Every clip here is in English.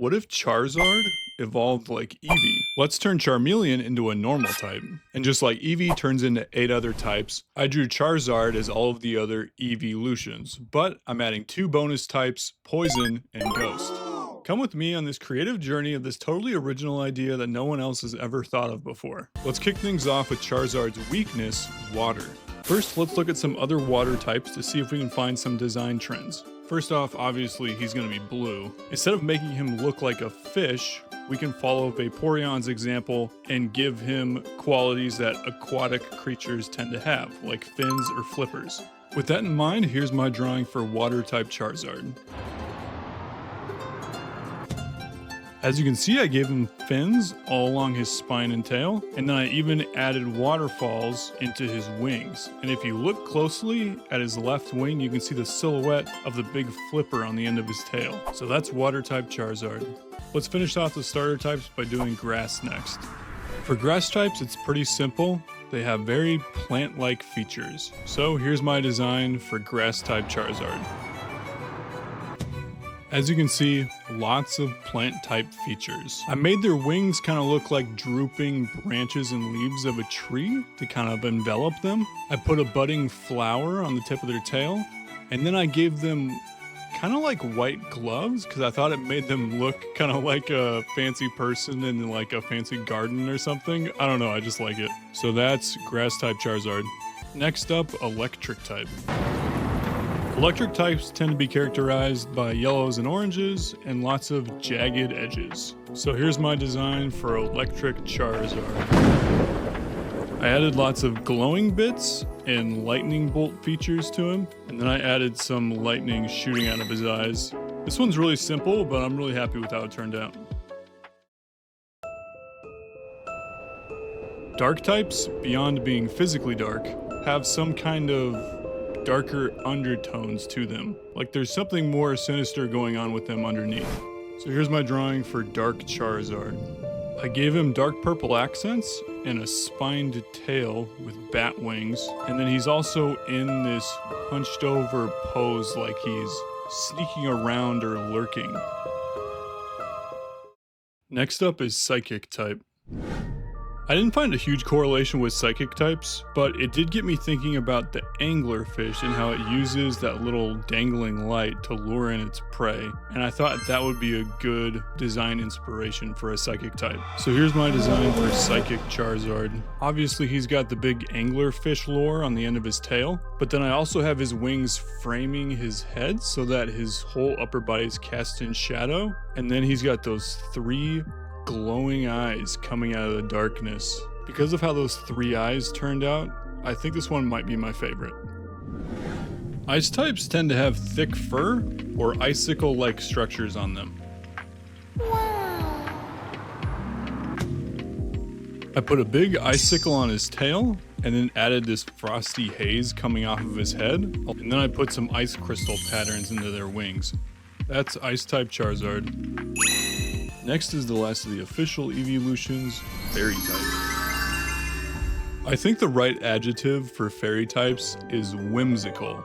What if Charizard evolved like Eevee? Let's turn Charmeleon into a normal type. And just like Eevee turns into 8 other types, I drew Charizard as all of the other evolutions, but I'm adding 2 bonus types, Poison and Ghost. Come with me on this creative journey of this totally original idea that no one else has ever thought of before. Let's kick things off with Charizard's weakness, water. First, let's look at some other water types to see if we can find some design trends. First off, obviously, he's going to be blue. Instead of making him look like a fish, we can follow Vaporeon's example and give him qualities that aquatic creatures tend to have, like fins or flippers. With that in mind, here's my drawing for water-type Charizard. As you can see, I gave him fins all along his spine and tail, and then I even added waterfalls into his wings. And if you look closely at his left wing, you can see the silhouette of the big flipper on the end of his tail. So that's water-type Charizard. Let's finish off the starter types by doing grass next. For grass types, it's pretty simple. They have very plant-like features. So here's my design for grass-type Charizard. As you can see, lots of plant-type features. I made their wings kind of look like drooping branches and leaves of a tree to kind of envelop them. I put a budding flower on the tip of their tail, and then I gave them kind of like white gloves because I thought it made them look kind of like a fancy person in like a fancy garden or something. I don't know, I just like it. So that's grass-type Charizard. Next up, electric type. Electric types tend to be characterized by yellows and oranges and lots of jagged edges. So here's my design for electric Charizard. I added lots of glowing bits and lightning bolt features to him, and then I added some lightning shooting out of his eyes. This one's really simple, but I'm really happy with how it turned out. Dark types, beyond being physically dark, have some kind of darker undertones to them. Like there's something more sinister going on with them underneath. So here's my drawing for dark Charizard. I gave him dark purple accents and a spined tail with bat wings. And then he's also in this hunched over pose like he's sneaking around or lurking. Next up is psychic type. I didn't find a huge correlation with psychic types, but it did get me thinking about the anglerfish and how it uses that little dangling light to lure in its prey, and I thought that would be a good design inspiration for a psychic type. So here's my design for psychic Charizard. Obviously he's got the big anglerfish lure on the end of his tail, but then I also have his wings framing his head so that his whole upper body is cast in shadow, and then he's got those 3 glowing eyes coming out of the darkness. Because of how those 3 eyes turned out, I think this one might be my favorite. Ice types tend to have thick fur or icicle-like structures on them. I put a big icicle on his tail and then added this frosty haze coming off of his head, and then I put some ice crystal patterns into their wings. That's ice type Charizard. Next is the last of the official evolutions, fairy type. I think the right adjective for fairy types is whimsical.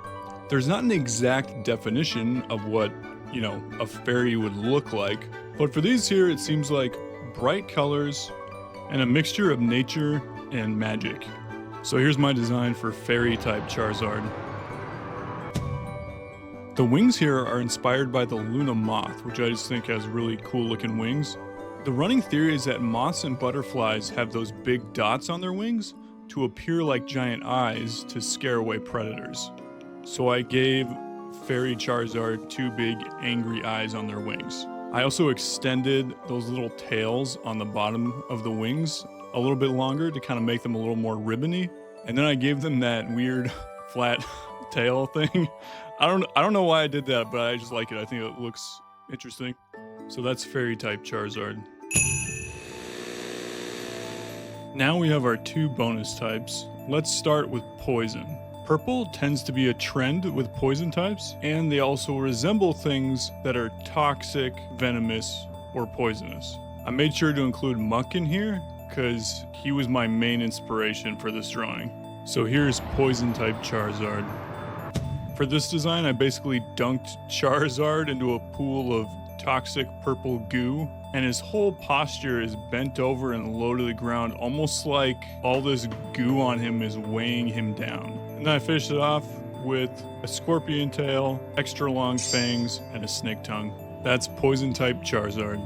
There's not an exact definition of what, a fairy would look like, but for these here it seems like bright colors and a mixture of nature and magic. So here's my design for fairy type Charizard. The wings here are inspired by the Luna moth, which I just think has really cool looking wings. The running theory is that moths and butterflies have those big dots on their wings to appear like giant eyes to scare away predators. So I gave Fairy Charizard 2 big angry eyes on their wings. I also extended those little tails on the bottom of the wings a little bit longer to kind of make them a little more ribbony. And then I gave them that weird flat tail thing. I don't know why I did that, but I just like it. I think it looks interesting. So that's fairy type Charizard. Now we have our 2 bonus types. Let's start with poison. Purple tends to be a trend with poison types, and they also resemble things that are toxic, venomous, or poisonous. I made sure to include Muck in here because he was my main inspiration for this drawing. So here's poison type Charizard. For this design, I basically dunked Charizard into a pool of toxic purple goo, and his whole posture is bent over and low to the ground, almost like all this goo on him is weighing him down. And then I finished it off with a scorpion tail, extra long fangs, and a snake tongue. That's poison type Charizard.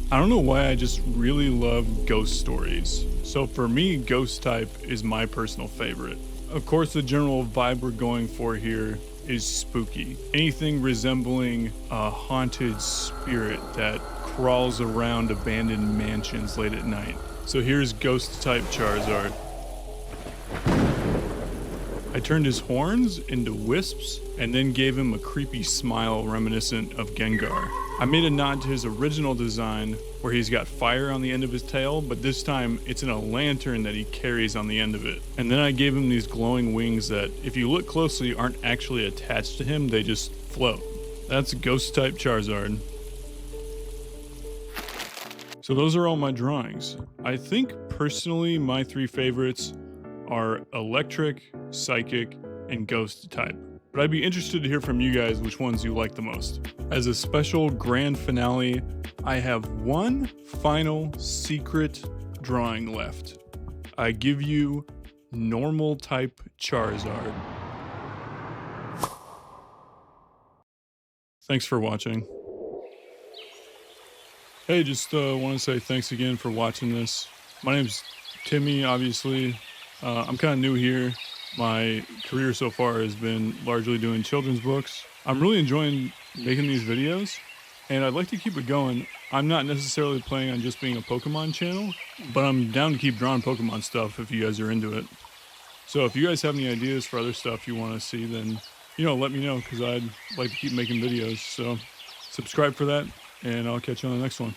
I don't know why, I just really love ghost stories. So for me, ghost type is my personal favorite. Of course, the general vibe we're going for here is spooky. Anything resembling a haunted spirit that crawls around abandoned mansions late at night. So here's ghost type Charizard. I turned his horns into wisps and then gave him a creepy smile reminiscent of Gengar. I made a nod to his original design where he's got fire on the end of his tail, but this time it's in a lantern that he carries on the end of it. And then I gave him these glowing wings that, if you look closely, aren't actually attached to him, they just float. That's ghost type Charizard. So those are all my drawings. I think personally my three favorites are electric, psychic, and ghost type. But I'd be interested to hear from you guys which ones you like the most. As a special grand finale, I have one final secret drawing left. I give you normal type Charizard. Thanks for watching. Hey, just want to say thanks again for watching this. My name's Timmy, obviously. I'm kind of new here. My career so far has been largely doing children's books. I'm really enjoying making these videos, and I'd like to keep it going. I'm not necessarily planning on just being a Pokemon channel, but I'm down to keep drawing Pokemon stuff if you guys are into it. So if you guys have any ideas for other stuff you want to see, then, let me know, because I'd like to keep making videos. So subscribe for that, and I'll catch you on the next one.